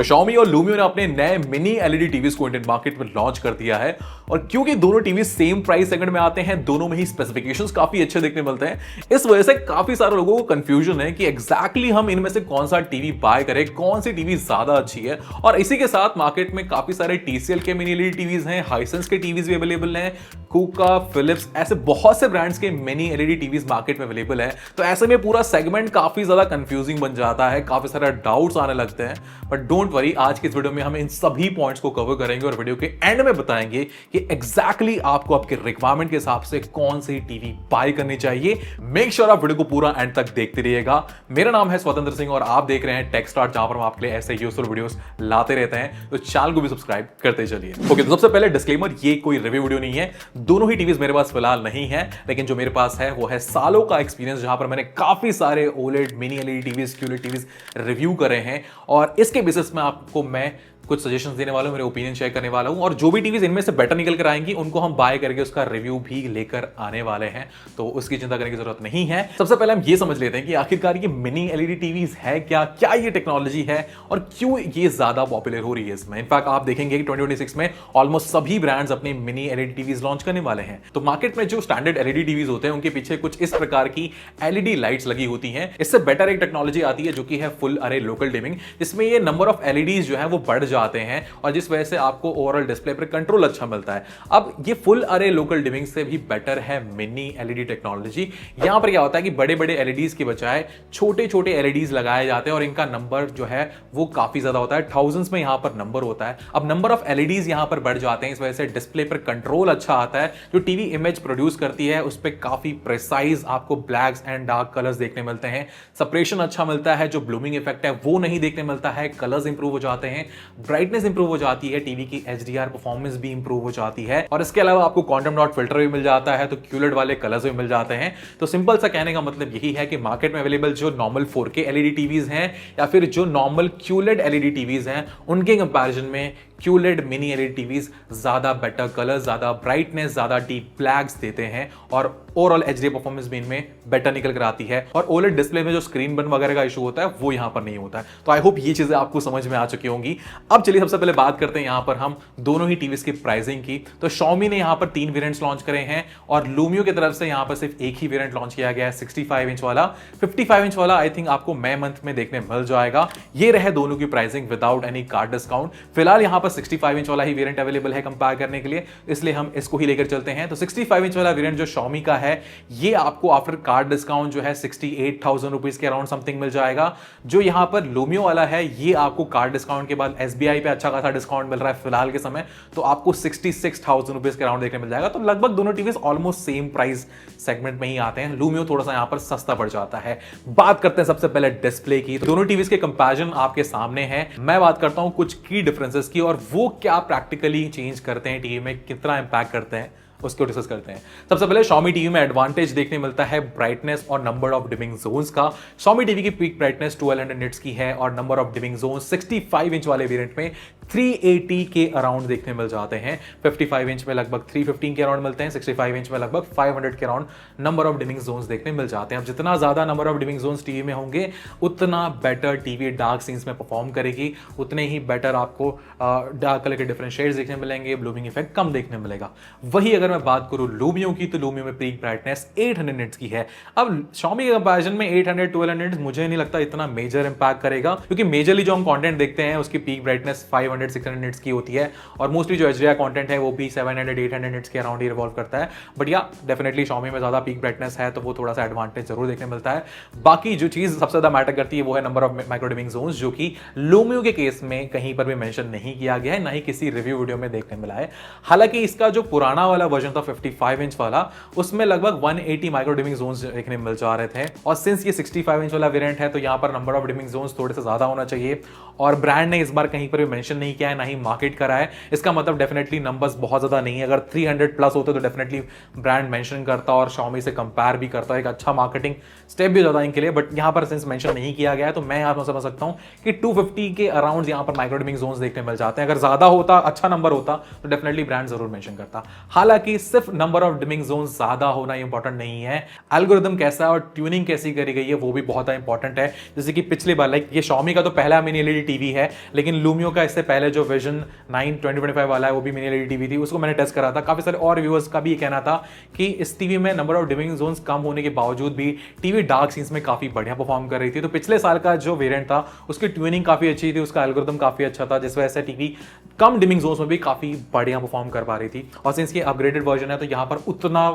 तो Xiaomi और Lumio ने अपने नए मिनी एलईडी टीवीज को इंडियन मार्केट में लॉन्च कर दिया है। और क्योंकि दोनों टीवी सेम प्राइस सेगमेंट में आते हैं, दोनों में ही स्पेसिफिकेशंस काफी अच्छे देखने मिलते हैं। इस वजह से काफी सारे लोगों को कंफ्यूजन है कि एग्जैक्टली हम इनमें से कौन सा टीवी बाय करें, कौन सी टीवी ज्यादा अच्छी है। और इसी के साथ मार्केट में काफी सारे TCL के मिनी एलईडी टीवीज हैं, हाइसेंस के टीवीज भी अवेलेबल हैं, कूका, फिलिप्स, ऐसे बहुत से ब्रांड्स के मिनी एलईडी टीवीज मार्केट में अवेलेबल है। तो ऐसे में पूरा सेगमेंट काफी ज्यादा कंफ्यूजिंग बन जाता है, काफी सारे डाउट्स आने लगते हैं। बट डोंट वरी, आज के इस वीडियो में हम इन सभी पॉइंट्स को कवर करेंगे और वीडियो के एंड में बताएंगे कि एग्जैक्टली आपको आपके रिक्वायरमेंट के हिसाब से कौन सी टीवी बाय करनी चाहिए। मेक श्योर आप वीडियो को पूरा एंड तक देखते रहिएगा। मेरा नाम है स्वतंत्र सिंह और आप देख रहे हैं टेक स्टार्ट, जहां पर हम आपके लिए ऐसे यूजफुल वीडियोस लाते रहते हैं। तो चैनल को भी सब्सक्राइब करते चलिए। ओके, तो सबसे पहले डिस्क्लेमर, ये कोई रिव्यू वीडियो नहीं है। दोनों ही टीवीज मेरे पास फिलहाल नहीं है, लेकिन जो मेरे पास है वो है सालों का एक्सपीरियंस, जहां पर मैंने काफी सारे OLED, mini LED TVs, QLED TVs review करे हैं। और इसके बेसिस में आपको मैं कुछ सजेशंस देने वाला हूं, मेरे ओपिनियन शेयर करने वाला हूं। और जो भी टीवीज इनमें से बेटर निकल कर आएंगी उनको हम बाय करके उसका रिव्यू भी लेकर आने वाले हैं, तो उसकी चिंता करने की जरूरत नहीं है। सबसे पहले हम ये समझ लेते हैं कि आखिरकार ये मिनी एलईडी टीवीज है क्या, क्या ये टेक्नोलॉजी है और क्यों ये ज्यादा पॉपुलर हो रही है इसमें। इनफैक्ट आप देखेंगे कि 2026 में ऑलमोस्ट सभी ब्रांड्स अपने मिनी एलईडी टीवीज लॉन्च करने वाले हैं। तो मार्केट में जो स्टैंडर्ड एलईडी टीवीज होते हैं उनके पीछे कुछ इस प्रकार की एलईडी लाइट्स लगी होती हैं। इससे बेटर एक टेक्नोलॉजी आती है जो कि है फुल अरे लोकल डिमिंग, जिसमें ये नंबर ऑफ एलईडीज जो है वो बढ़ जाते हैं और जिस वजह से आपको ओवरऑल डिस्प्ले पर कंट्रोल अच्छा मिलता है। अब ये फुल अरे लोकल डिमिंग से भी बेटर है मिनी एलईडी टेक्नोलॉजी। यहां पर क्या होता है कि बड़े बड़े एलईडीज की बजाय छोटे छोटे एलईडीज लगाए जाते हैं और इनका नंबर जो है वो काफी ज्यादा होता है, थाउजेंड्स में यहां पर नंबर होता है। अब नंबर ऑफ एलईडीज यहां पर बढ़ जाते हैं, इस वजह से डिस्प्ले पर कंट्रोल अच्छा आता है। जो टीवी इमेज प्रोड्यूस करती है उस पर काफी प्रिसाइज आपको ब्लैक्स एंड डार्क कलर्स देखने मिलते हैं, सेपरेशन अच्छा मिलता है, जो ब्लूमिंग इफेक्ट है वो नहीं देखने मिलता है, कलर्स इंप्रूव हो जाते हैं, ब्राइटनेस इंप्रूव हो जाती है, टीवी की HDR परफॉर्मेंस भी इंप्रूव हो जाती है। और इसके अलावा आपको क्वांटम डॉट फिल्टर भी मिल जाता है, तो क्यूलेड वाले कलर्स भी मिल जाते हैं। तो सिंपल सा कहने का मतलब यही है कि मार्केट में अवेलेबल जो नॉर्मल 4K एलईडी टीवीज हैं या फिर जो नॉर्मल क्यूलेड एलईडी टीवीज हैं, उनके कंपैरिजन में क्यूलेड मिनी एलईडी टीवीज ज्यादा बेटर कलर, ज्यादा ब्राइटनेस, ज्यादा डीप ब्लैक्स देते हैं और ओवरऑल HDR परफॉर्मेंस भी इनमें बेटर निकल कर आती है। और OLED डिस्प्ले में जो स्क्रीन बर्न वगैरह का इशू होता है वो यहां पर नहीं होता है। तो आई होप ये चीजें आपको समझ में आ चुकी होंगी। अब चलिए सबसे पहले बात करते हैं यहां पर हम दोनों ही टीवीज की प्राइसिंग की। तो Xiaomi ने यहां पर 3 वेरिएंट्स लॉन्च करे हैं और Lumio की तरफ से यहां पर सिर्फ एक ही वेरिएंट लॉन्च किया गया है, 65 इंच वाला। 55 इंच वाला आई थिंक आपको मई मंथ में देखने मिल जाएगा। ये रहे दोनों की pricing without any card discount. फिलहाल यहां पर 65 इंच वाला ही वेरिएंट अवेलेबल है कंपेयर करने के लिए, इसलिए हम इसको ही लेकर चलते हैं। तो 65 इंच वाला वेरिएंट जो Xiaomi का है, ये आपको आफ्टर कार्ड डिस्काउंट जो है 68,000 रुपीज के अराउंड समथिंग मिल जाएगा। जो यहां पर Lumio वाला है, ये आपको कार्ड डिस्काउंट के बाद SBI पे अच्छा खासा डिस्काउंट मिल रहा है फिलहाल के समय, तो आपको 66,000 रुपीज के अराउंड देखने मिल जाएगा। तो लगभग दोनों TVs almost same price segment में ही आते हैं। Lumio थोड़ा सा यहां पर सस्ता पड़ जाता है। बात करते हैं सबसे पहले डिस्प्ले की। तो दोनों टीवीज के कंपैरिजन आपके सामने है। मैं बात करता हूं कुछ की डिफरेंसेस की और वो क्या प्रैक्टिकली चेंज करते हैं टीवी में, कितना इंपैक्ट करते हैं, उसको डिस्कस करते हैं। सबसे पहले Xiaomi टीवी में एडवांटेज देखने मिलता है ब्राइटनेस और नंबर ऑफ डिमिंग जोन्स का। Xiaomi टीवी की पीक ब्राइटनेस 1200 निट्स की है और number of dimming zones 65 inch वाले वेरिएंट में 380 के अराउंड देखने मिल जाते हैं। 55 इंच में लगभग 315 के अराउंड मिलते हैं, 65 इंच में लगभग 500 के around number of dimming zones देखने मिल जाते हैं। अब जितना ज्यादा number of dimming zones TV में होंगे उतना बेटर टीवी डार्क सीन्स में परफॉर्म करेगी, उतने ही बेटर आपको डार्क कलर के डिफरेंट शेड्स देखने मिलेंगे, ब्लूमिंग इफेक्ट कम देखने मिलेगा। वही अगर मैं बात करूं Lumio की, तो Lumio में पीक ब्राइटनेस 800 निट्स की है। अब Xiaomi के कंपैरिजन में 800 1200 निट्स मुझे नहीं लगता इतना मेजर इंपैक्ट करेगा, क्योंकि मेजरली जो हम कंटेंट देखते हैं उसकी पीक ब्राइटनेस 500 600 निट्स की होती है और मोस्टली जो HDR कंटेंट है वो भी 700 800 निट्स के अराउंड ही रिवॉल्व करता है। बट या डेफिनेटली Xiaomi में ज्यादा पीक ब्राइटनेस है तो वो थोड़ा सा एडवांटेज जरूर देखने मिलता है। बाकी जो चीज सबसे ज्यादा मैटर करती है वो है number of micro dimming zones, जो कि Lumio के केस में कहीं पर भी मेंशन नहीं किया गया है, ना ही किसी रिव्यू वीडियो में देखने मिला है। हालांकि इसका जो पुराना वाला वर्जन था 55 इंच वाला, उसमें लगभग 180 माइक्रो डिमिंग जोन्स देखने मिल जा रहे थे। और सिंस ये 65 इंच वाला वेरिएंट है तो यहां पर नंबर ऑफ डिमिंग जोन्स थोड़े से ज्यादा होना चाहिए और ब्रांड ने इस बार कहीं पर भी मेंशन नहीं किया है, ना ही मार्केट करा है। इसका मतलब डेफिनेटली नंबर्स बहुत ज्यादा नहीं है। अगर 300 प्लस होते तो डेफिनेटली ब्रांड मेंशन करता और Xiaomi से कंपेयर भी करता, एक अच्छा मार्केटिंग स्टेप भी हो जाता इनके लिए। बट यहां पर सिंस मेंशन नहीं किया गया है तो मैं यहां पर समझ सकता हूं कि 250 के अराउंड यहां पर माइक्रो डिमिंग जोन्स देखने मिल जाते हैं। अगर ज्यादा होता, अच्छा नंबर होता, तो डेफिनेटली ब्रांड जरूर मेंशन करता। हालांकि सिर्फ नंबर ऑफ डिमिंग जोन्स ज्यादा होना इंपॉर्टेंट नहीं है, एल्गोरिथम कैसा है और ट्यूनिंग कैसी करी गई है वो भी बहुत इंपॉर्टेंट है। जैसे कि पिछली बार लाइक ये Xiaomi का तो पहला मिनी एलईडी टीवी है, लेकिन लूमियो का इससे पहले जो विजन 9 2025 वाला है वो भी मिनी एलईडी टीवी थी, उसको मैंने टेस्ट करा था। काफी सारे और व्यूअर्स का भी ये कहना था कि इस टीवी में नंबर ऑफ डिमिंग जोन्स कम होने के बावजूद भी टीवी डार्क सीन्स में काफी बढ़िया परफॉर्म कर रही थी। तो पिछले साल का जो वेरिएंट था उसकी ट्यूनिंग काफी अच्छी थी, उसका एल्गोरिथम काफी अच्छा था, जिस वजह से टीवी कम डिमिंग जोन्स में भी काफी बढ़िया परफॉर्म कर पा रही थी। और सिंस ये अपग्रेडेड वर्जन है तो यहाँ पर उतना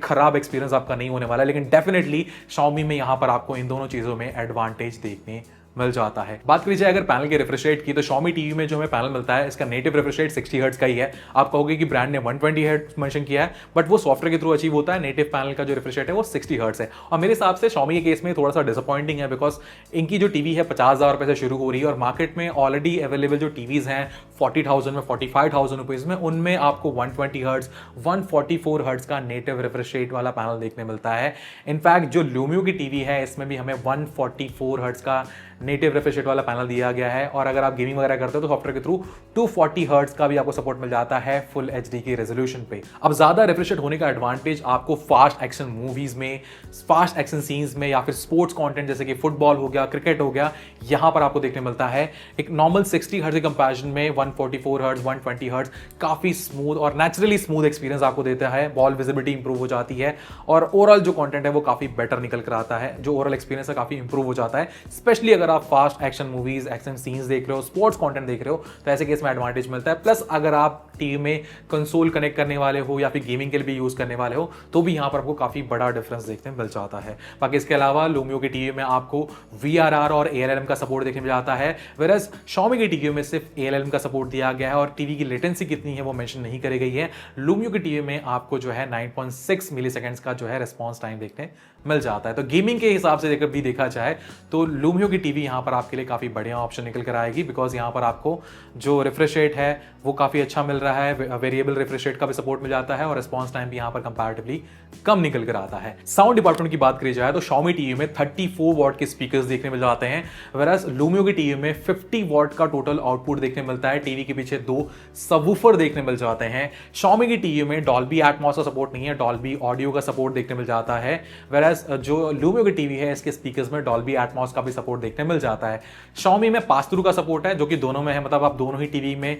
खराब एक्सपीरियंस आपका नहीं होने वाला है, लेकिन डेफिनेटली Xiaomi में यहाँ पर आपको इन दोनों चीजों में एडवांटेज देखने मिल जाता है। बात करी जाए अगर पैनल के रिफ्रेश रेट की, तो Xiaomi टीवी में जो हमें पैनल मिलता है इसका नेटिव रिफ्रेश रेट 60 हर्ट्ज का ही है। आप कहोगे कि ब्रांड ने 120 हर्ट्ज मेंशन किया है, बट वो सॉफ्टवेयर के थ्रू अचीव होता है। नेटिव पैनल का जो रिफ्रेश रेट है वो 60 हर्ट्ज है। और मेरे हिसाब से Xiaomi के केस में थोड़ा सा डिसअपॉइंटिंग है, बिकॉज इनकी जो टीवी है 50,000 रुपए से शुरू हो रही है और मार्केट में ऑलरेडी अवेलेबल जो टीवीज हैं 40,000 में 45,000 रुपीज में, उनमें आपको 120 हर्ट्ज 144 हर्ट्ज का नेटिव रिफ्रेश रेट वाला पैनल देखने मिलता है। इनफैक्ट जो लूमियो की टीवी है इसमें भी हमें 144 हर्ट्ज का नेटिव रिफ्रेश रेट वाला पैनल दिया गया है। और अगर आप गेमिंग वगैरह करते हो तो सॉफ्टवेयर के थ्रू 240 हर्ट्ज का भी आपको सपोर्ट मिल जाता है फुल एचडी की रेजोल्यूशन पे। अब ज्यादा रिफ्रेश रेट होने का एडवांटेज आपको फास्ट एक्शन मूवीज में, फास्ट एक्शन सीन्स में, या फिर स्पोर्ट्स कंटेंट जैसे कि फुटबॉल हो गया, क्रिकेट हो गया, यहां पर आपको देखने मिलता है। एक नॉर्मल 60 हर्ट्ज के कंपैरिजन में 144 हर्ट्ज 120 हर्ट्ज काफी स्मूथ और नेचुरली स्मूथ एक्सपीरियंस आपको देता है। बॉल विजिबिलिटी इंप्रूव हो जाती है और ओवरऑल जो कंटेंट है वो काफी बेटर निकल कर आता है। जो ओवरऑल एक्सपीरियंस है काफी इंप्रूव हो जाता है, स्पेशली अगर आप fast action movies, action scenes देख रहे हो, स्पोर्ट्स कंटेंट देख रहे हो, तो ऐसे केस में एडवांटेज मिलता है। प्लस अगर आप टीवी में कंसोल कनेक्ट करने वाले हो या फिर गेमिंग के लिए भी यूज करने वाले हो तो भी यहां पर आपको काफी बड़ा डिफरेंस देखने मिल जाता है। बाकी इसके अलावा लूमियो की टीवी में आपको VRR और ALLM का सपोर्ट देखने मिल जाता है, वेरएज Xiaomi की टीवी में सिर्फ ALLM का सपोर्ट दिया गया है और टीवी की लेटेंसी कितनी है वो मेंशन नहीं करी गई है। लूमियो की टीवी में आपको जो है 9.6 मिलीसेकंड्स का जो है रिस्पॉन्स टाइम देखने मिल जाता है। तो गेमिंग के हिसाब से देखकर भी देखा जाए तो लूमियो की टीवी यहां पर आपके लिए काफी बढ़िया ऑप्शन निकल कर आएगी, बिकॉज यहां पर आपको जो रिफ्रेश रेट है वो काफी अच्छा मिल रहा है, वेरिएबल रिफ्रेश रेट का भी सपोर्ट मिल जाता है और रिस्पॉन्स टाइम भी यहां पर कंपैरेटिवली कम निकल कर आता है। साउंड डिपार्टमेंट की बात करी जाए तो Xiaomi टीवी में 34 वॉट के स्पीकर्स देखने मिल जाते हैं, वेराज लूमियो की टीवी में 50 वॉट का टोटल आउटपुट देखने मिलता है। टीवी के पीछे 2 सबवूफर देखने मिल जाते हैं। Xiaomi की टीवी में डॉल्बी एटमॉस का सपोर्ट नहीं है, डॉल्बी ऑडियो का सपोर्ट देखने मिल जाता है, वेराज जो लूमियो की टीवी है इसके स्पीकर्स में डॉल्बी एटमॉस का भी सपोर्ट देखने मिल जाता है। Xiaomi में पास थ्रू का सपोर्ट है जो कि दोनों में है, मतलब आप दोनों ही टीवी में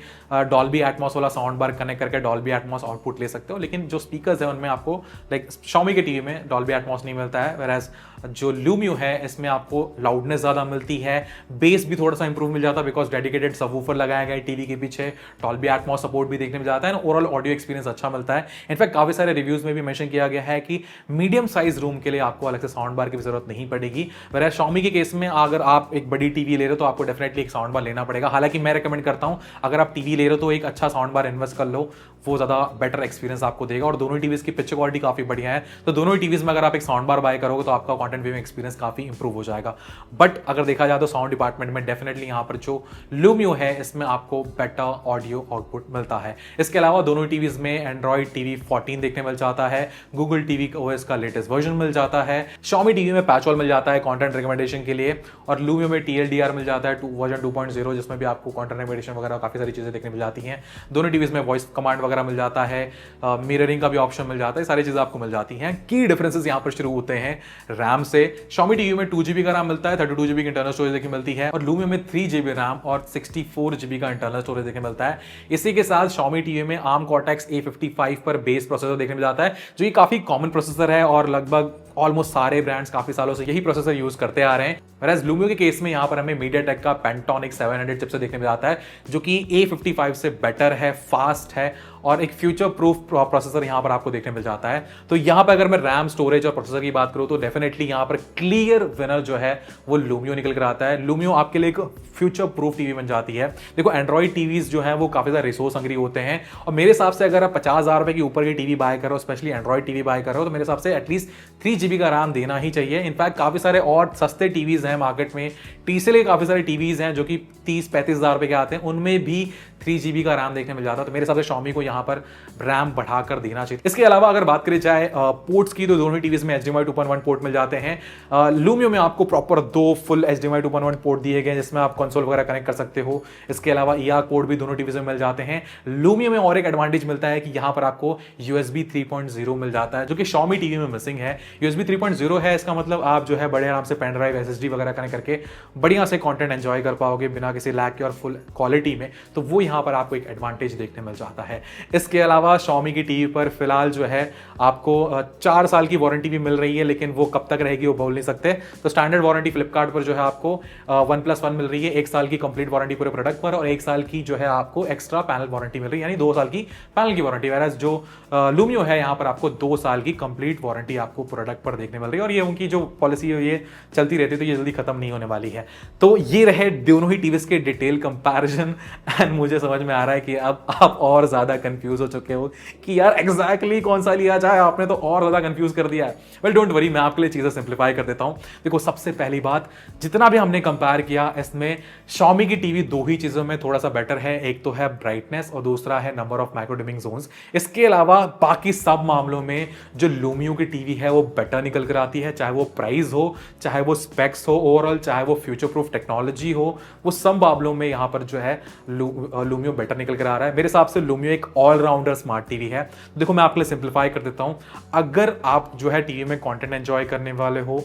डॉल्बी एटमॉस वाला साउंड बार कनेक्ट करके डॉल्बी एटमॉस आउटपुट ले सकते हो, लेकिन जो स्पीकर्स है उनमें आपको Xiaomi की टीवी में डॉल्बी एटमॉस नहीं मिलता है, वेराज जो लूमियो है इसमें आपको लाउडनेस ज्यादा मिलती है, बेस भी थोड़ा सा इंप्रूव मिल जाता है बिकॉज डेडिकेटेड सबवूफर लगाया गया है टीवी के पीछे, डॉल्बी एटमॉस सपोर्ट भी देखने मिल जाता है, ओवरऑल ऑडियो एक्सपीरियंस अच्छा मिलता है। इनफैक्ट काफी सारे रिव्यूज में भी मेंशन किया गया है कि मीडियम साइज रूम के लिए आपको अलग से साउंड बार की भी जरूरत नहीं पड़ेगी। वेराज Xiaomi के केस में अगर आप एक बड़ी टीवी ले रहे हो तो आपको डेफिनेटली एक साउंड बार लेना पड़ेगा। हालांकि मैं रेकमेंड करता हूं अगर आप टीवी ले रहे हो तो एक अच्छा साउंड बार इन्वेस्ट कर लो, वो ज्यादा बेटर एक्सपीरियंस आपको देगा। और दोनों टीवीज की पिक्चर क्वालिटी काफी बढ़िया है, तो दोनों ही टीवीज में अगर आप एक साउंड बार बाय करोगे तो आपका कंटेंट व्यूइंग एक्सपीरियंस काफी इंप्रूव हो जाएगा। बट अगर देखा जाए तो साउंड डिपार्टमेंट में डेफिनेटली यहां पर जो लूमियो है इसमें आपको बेटर ऑडियो आउटपुट मिलता है। इसके अलावा दोनों टीवीज में एंड्रॉइड टीवी 14 देखने मिल जाता है, गूगल टीवी OS का लेटेस्ट वर्जन मिल जाता है, Xiaomi टीवी में पैच वॉल मिल जाता है कंटेंट रिकमेंडेशन के लिए, और लूमियो में TLDR मिल जाता है वर्जन 2.0 जिसमें भी आपको कंटेंट रिकमेंडेशन वगैरह काफी सारी चीजें देखने मिल जाती हैं। दोनों टीवीज में वॉइस कमांड वगैरह मिल जाता है, मिररिंग का भी ऑप्शन मिल जाता है, सारी चीजें आपको मिल जाती हैं। की डिफरेंसेस यहां पर शुरू होते हैं रैम से। Xiaomi टीवी में 2GB का रैम मिलता है, 32GB की इंटरनल स्टोरेज देखने मिलती है, और लूमियो में 3GB रैम और 64GB का इंटरनल स्टोरेज देखने मिलता है। इसी के साथ Xiaomi टीवी में ARM Cortex A55 पर बेस प्रोसेसर देखने मिल जाता है, जो कि काफी कॉमन प्रोसेसर है और लगभग ऑलमोस्ट सारे ब्रांड्स काफी सालों से यही प्रोसेसर यूज करते आ रहे हैं। वैसे लूमियो के केस में यहां पर हमें MediaTek का Pantonic 700 चिपसेट देखने मिल जाता है, जो कि A55 से बेटर है, फास्ट है और एक फ्यूचर प्रूफ प्रोसेसर यहां पर आपको देखने मिल जाता है। तो यहां पर अगर मैं रैम, स्टोरेज और प्रोसेसर की बात करूं तो डेफिनेटली यहां पर क्लियर विनर जो है वो लूमियो निकल कर आता है। लूमियो आपके लिए एक फ्यूचर प्रूफ टीवी बन जाती है। देखो एंड्रॉइड टीवीज जो है वो काफी ज्यादा रिसोर्स हंग्री होते हैं, और मेरे हिसाब से अगर आप 50,000 रुपए के ऊपर की टीवी बाय करो, स्पेशली एंड्रॉइड टीवी बाय करो, तो मेरे हिसाब से एटलीस्ट 3GB का रैम देना ही चाहिए। इनफैक्ट काफी सारे और सस्ते टीवीज हैं मार्केट में, TCL के काफी सारे टीवीज हैं जो कि 30-35,000 रुपए के आते हैं, उनमें भी 3GB का रैम देखने मिल जाता है। तो मेरे हिसाब से Xiaomi को यहां पर रैम बढ़ाकर देना चाहिए। इसके अलावा अगर बात करी जाए पोर्ट्स की, तो दोनों ही टीवीज में HDMI 2.1 पोर्ट मिल जाते हैं। लूमियो में आपको प्रॉपर 2 फुल HDMI 2.1 पोर्ट दिए गए जिसमें आप कंसोल वगैरह कनेक्ट कर सकते हो। इसके अलावा ER पोर्ट भी दोनों टीवीज में मिल जाते हैं। लूमियो में और एक एडवांटेज मिलता है कि यहां पर आपको USB 3.0 मिल जाता है, जो कि Xiaomi टीवी में मिसिंग है। USB 3.0 है, इसका मतलब आप जो है बड़े आराम से पेन ड्राइव, SSD वगैरह कनेक्ट करके बढ़िया से कंटेंट एंजॉय कर पाओगे बिना बिना किसी लैग के और फुल क्वालिटी में, तो वो यहाँ पर आपको एक एडवांटेज देखने मिल जाता है। इसके अलावा Xiaomi की टीवी पर फिलहाल जो है आपको 4 साल की वारंटी भी मिल रही है, लेकिन वो कब तक रहेगी वो बोल नहीं सकते। तो स्टैंडर्ड वारंटी फ्लिपकार्ट पर जो है आपको 1+1 मिल रही है, 1 साल की कंप्लीट वारंटी पूरे प्रोडक्ट पर, और 1 साल की जो है आपको एक्स्ट्रा पैनल वारंटी मिल रही है, यानी 2 साल की पैनल की वारंटी। वैराज जो लूमियो है यहाँ पर आपको 2 साल की कंप्लीट वारंटी आपको प्रोडक्ट पर देखने मिल रही है, और ये उनकी जो पॉलिसी है ये चलती रहती है, तो ये जल्दी खत्म नहीं होने वाली है। तो ये रहे दोनों ही टीवीज के डिटेल कंपैरिजन, एंड मुझे समझ में आ रहा है कि अब आप और ज्यादा कंफ्यूज हो चुके हो कि यार एग्जैक्टली कौन सा लिया जाए, आपने तो और ज्यादा कंफ्यूज कर दिया है। वेल डोंट वरी, मैं आपके लिए चीजें सिंप्लीफाई कर देता हूं। देखो, सबसे पहली बात, जितना भी हमने कंपेयर किया इसमें Xiaomi की टीवी 2 ही चीजों में थोड़ा सा बेटर है, एक तो है ब्राइटनेस और दूसरा है number of micro dimming zones. इसके अलावा बाकी सब मामलों में जो लूमियो की टीवी है वो बेटर निकल कर आती है, चाहे वो प्राइस हो, चाहे वो स्पेक्स हो ओवरऑल, चाहे वो फ्यूचर प्रूफ टेक्नोलॉजी हो, वो सब मामलों में यहां पर जो है लूमियो बेटर निकल कर आ रहा है। मेरे हिसाब से लूमियो एक ऑलराउंडर स्मार्ट टीवी है। देखो, मैं आपके लिए सिंप्लीफाई कर देता हूं। अगर आप जो है टीवी में कंटेंट एंजॉय करने वाले हो,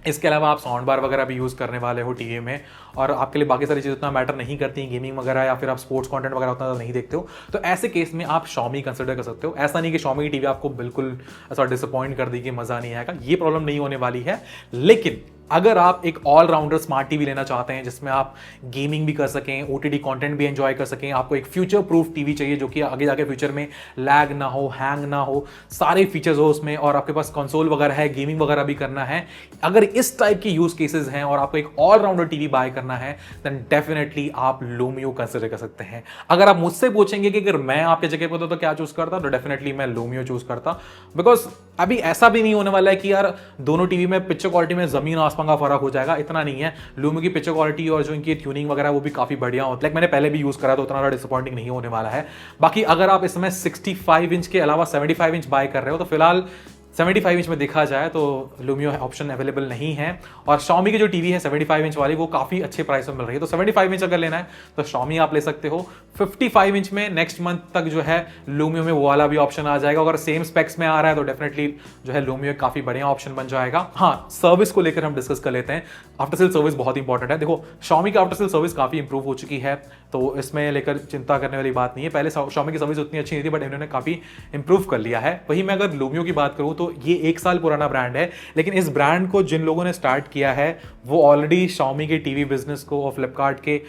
इसके अलावा आप साउंड बार वगैरह भी यूज़ करने वाले हो टीवी में, और आपके लिए बाकी सारी चीज़ें उतना मैटर नहीं करती हैं, गेमिंग वगैरह या फिर आप स्पोर्ट्स कंटेंट वगैरह उतना नहीं देखते हो, तो ऐसे केस में आप Xiaomi कंसिडर कर सकते हो। ऐसा नहीं कि Xiaomi की टीवी आपको बिल्कुल ऐसा डिसअपॉइंट कर दी कि मज़ा नहीं आएगा, ये प्रॉब्लम नहीं होने वाली है। लेकिन अगर आप एक ऑलराउंडर स्मार्ट टीवी लेना चाहते हैं जिसमें आप गेमिंग भी कर सकें, ओटीटी कंटेंट भी एंजॉय कर सकें, आपको एक फ्यूचर प्रूफ टीवी चाहिए जो कि आगे जाके फ्यूचर में लैग ना हो, हैंग ना हो, सारे फीचर्स हो उसमें, और आपके पास कंसोल वगैरह है, गेमिंग वगैरह भी करना है, अगर इस टाइप की यूज केसेस हैं और आपको एक ऑलराउंडर टीवी बाय करना है, देन डेफिनेटली आप लूमियो कंसिडर कर सकते हैं। अगर आप मुझसे पूछेंगे कि अगर मैं आपके जगह पर होता तो क्या चूज करता, तो डेफिनेटली मैं लूमियो चूज करता। बिकॉज अभी ऐसा भी नहीं होने वाला है कि यार दोनों टीवी में पिक्चर क्वालिटी में जमीन आसमान का फर्क हो जाएगा, इतना नहीं है। लूमियो की पिक्चर क्वालिटी और जो इनकी ट्यूनिंग वगैरह वो भी काफी बढ़िया होती है, लाइक मैंने पहले भी यूज करा तो उतना ज़्यादा डिसअपॉइंटिंग नहीं होने वाला है। बाकी अगर आप इसमें 65 इंच के अलावा 75 इंच बाय कर रहे हो, तो फिलहाल 75 इंच में देखा जाए तो लूमियो ऑप्शन अवेलेबल नहीं है, और Xiaomi की जो टीवी है 75 इंच वाली वो काफ़ी अच्छे प्राइस में मिल रही है। तो 75 इंच अगर लेना है तो Xiaomi आप ले सकते हो। 55 इंच में नेक्स्ट मंथ तक जो है लूमियो में वो वाला भी ऑप्शन आ जाएगा। अगर सेम स्पेक्स में आ रहा है तो डेफिनेटली जो है लूमियो काफ़ी बढ़िया ऑप्शन बन जाएगा। हाँ, सर्विस को लेकर हम डिस्कस कर लेते हैं। आफ्टर सेल सर्विस बहुत इंपॉर्टेंट है। देखो, Xiaomi की आफ्टर सेल सर्विस काफ़ी इंप्रूव हो चुकी है, तो इसमें लेकर चिंता करने वाली बात नहीं है। पहले Xiaomi की सर्विस उतनी अच्छी नहीं थी, बट इन्होंने काफ़ी इंप्रूव कर लिया है। वहीं मैं अगर लूमियो की बात करूँ तो ये 1 साल पुराना ब्रांड है, लेकिन इस ब्रांड को जिन लोगों ने स्टार्ट किया है वो ऑलरेडी Xiaomi के टीवी बिजनेस को और फ्लिपकार्ट के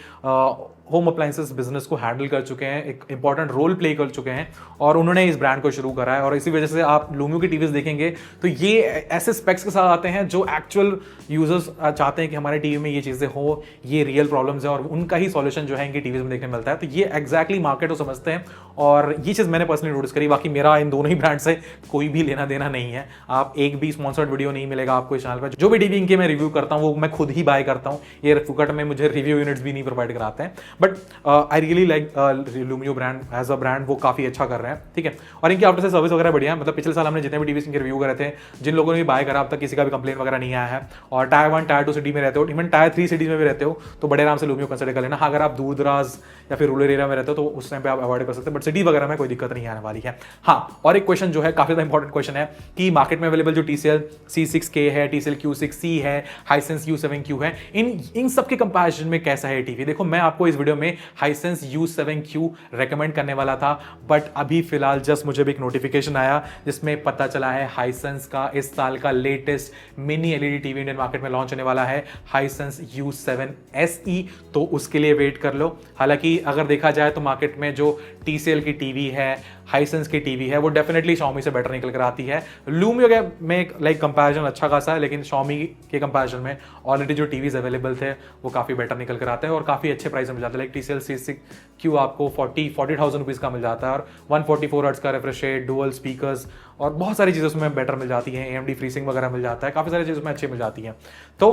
होम अप्लायंसेस बिजनेस को हैंडल कर चुके हैं, एक इंपॉर्टेंट रोल प्ले कर चुके हैं, और उन्होंने इस ब्रांड को शुरू करा है। और इसी वजह से आप लूमियो की टीवीज देखेंगे तो ये ऐसे स्पेक्स के साथ आते हैं जो एक्चुअल यूजर्स चाहते हैं कि हमारे टीवी में ये चीज़ें हो, ये रियल प्रॉब्लम्स हैं, और उनका ही सॉल्यूशन जो है इनकी टीवीज में देखने मिलता है। तो ये एग्जैक्टली मार्केट को समझते हैं, और ये चीज़ मैंने पर्सनली नोटिस करी। बाकी मेरा इन दोनों ही ब्रांड से कोई भी लेना देना नहीं है। आप एक भी स्पॉन्सर्ड वीडियो नहीं मिलेगा आपको इस चैनल पर। जो भी टीवी इनके मैं रिव्यू करता हूँ वो मैं खुद ही बाय करता हूँ, ये फुकट में मुझे रिव्यू यूनिट्स भी नहीं प्रोवाइड कराते हैं। But I really like Lumio brand as a brand, वो काफ़ी अच्छा कर रहे हैं, ठीक है। और इनकी आफ्टर से सर्विस वगैरह बढ़िया है। मतलब पिछले साल हमने जितने भी टीवी इनके रिव्यू करे थे, जिन लोगों ने भी बाय करा अब तक किसी का भी कंप्लेन वगैरह नहीं आया है। और टायर 1 टायर 2 सिटी में रहते हो, इवन टायर 3 सिटीज में भी रहते हो तो बड़े आराम से लूमियो कंसिडर कर लेना। हाँ, अगर आप दूर दराज या फिर रूरल एरिया में रहते हो तो उस टाइम पे आप अवॉइड कर सकते हैं, बट सिटी वगैरह में कोई दिक्कत नहीं आने वाली है। हाँ, और एक क्वेश्चन जो है काफ़ी ज़्यादा इंपॉर्टेंट क्वेश्चन है कि मार्केट में अवेलेबल जो TCL C6K है, TCL Q6C है, Hisense U7Q है, इन सब के कंपैरिजन में कैसा है टीवी। देखो, मैं आपको इस वीडियो में Hisense U7Q रेकमेंड करने वाला था, बट अभी फिलहाल जस्ट मुझे भी एक नोटिफिकेशन आया जिसमें पता चला है Hisense का इस साल का latest mini LED TV Indian market में लॉन्च होने वाला है, Hisense U7 SE। तो उसके लिए वेट कर लो। हालांकि अगर देखा जाए तो मार्केट में जो TCL की टीवी है, Hisense की टीवी है, वो डेफिनेटली Xiaomi से बेटर निकल कर आती है। लूमियो में लाइक कंपैरिजन अच्छा खासा है, लेकिन Xiaomi के कंपैरिजन में ऑलरेडी जो टीवीज अवेलेबल थे वो काफ़ी बेटर निकल कर आते हैं और काफ़ी अच्छे प्राइस में मिल जाते हैं। लाइक TCL C6Q आपको 40,000 रुपीज़ का मिल जाता है, और 144 हर्ट्ज का रिफ्रेश रेट, डुअल स्पीकर्स और बहुत सारी चीज़ें उसमें बेटर मिल जाती हैं। AMD फ्रीसिंग वगैरह मिल जाता है, काफ़ी सारी चीज़ें उसमें अच्छी मिल जाती हैं। तो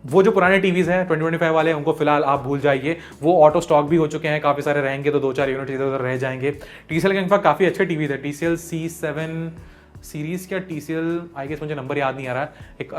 वो जो पुराने टीवीज हैं 2025 वाले, उनको फिलहाल आप भूल जाइए, वो ऑटो स्टॉक भी हो चुके हैं, काफ़ी सारे रहेंगे तो 2-4 यूनिट इधर उधर रह जाएंगे। TCL के इनफैक्ट काफ़ी अच्छे टीवी थे, TCL C7 सीरीज़ क्या TCL आई गेस, मुझे नंबर याद नहीं आ रहा है, एक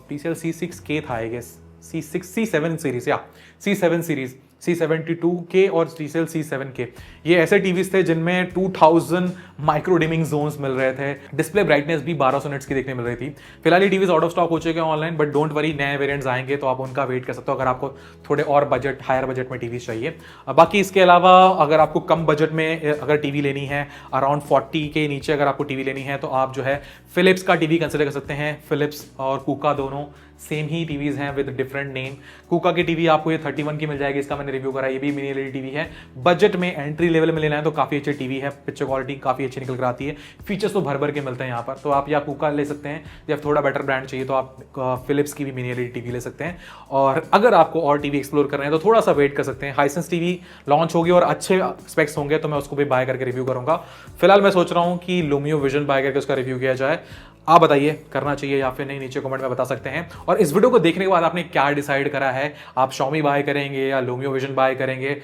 TCL C6K था आई गेस, C7 सीरीज़ या C7 सीरीज़, C72K और TCL C7K, ये ऐसे टीवीज थे जिनमें 2000 माइक्रो डिमिंग जोन्स मिल रहे थे, डिस्प्ले ब्राइटनेस भी 1200 निट्स की देखने मिल रही थी। फिलहाल ये टीवीज आउट ऑफ स्टॉक हो चुके हैं ऑनलाइन, बट डोंट वरी, नए वेरिएंट्स आएंगे तो आप उनका वेट कर सकते हो अगर आपको थोड़े और बजट, हायर बजट में टीवीज चाहिए। बाकी इसके अलावा अगर आपको कम बजट में अगर टीवी लेनी है, अराउंड 40 के नीचे अगर आपको टीवी लेनी है, तो आप जो है फिलिप्स का टीवी कंसिडर कर सकते हैं। फिलिप्स और कूका दोनों सेम ही टीवीज हैं विद डिफरेंट नेम। कूका की टीवी आपको ये 31 की मिल जाएगी, इसका मैंने रिव्यू करा, ये भी मिनी एलईडी टीवी है। बजट में एंट्री लेवल में लेना है तो काफी अच्छी टीवी है, पिक्चर क्वालिटी काफी अच्छी निकल कर आती है, फीचर्स तो भर भर के मिलते हैं यहाँ पर। तो आप या कूका ले सकते हैं, या थोड़ा बेटर ब्रांड चाहिए तो आप फिलिप्स की भी मिनी एलईडी टीवी ले सकते हैं। और अगर आपको और टीवी एक्सप्लोर कर रहे हैं तो थोड़ा सा वेट कर सकते हैं, हाइसेंस टीवी लॉन्च होगी और अच्छे स्पेक्स होंगे तो मैं उसको भी बाय करके रिव्यू करूंगा। फिलहाल मैं सोच रहा हूँ कि लुमियो विजन बाय करके उसका रिव्यू किया जाए। आप बताइए करना चाहिए या फिर नहीं, नीचे कमेंट में बता सकते हैं। और इस वीडियो को देखने के बाद आपने क्या डिसाइड करा है, आप Xiaomi बाय करेंगे या लुमियो विजन बाय करेंगे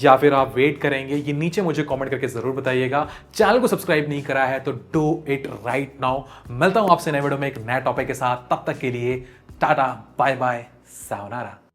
या फिर आप वेट करेंगे, ये नीचे मुझे कमेंट करके जरूर बताइएगा। चैनल को सब्सक्राइब नहीं करा है तो डू इट राइट नाउ। मिलता हूं आपसे नए वीडियो में एक नए टॉपिक के साथ, तब तक के लिए टाटा बाय बाय सायोनारा।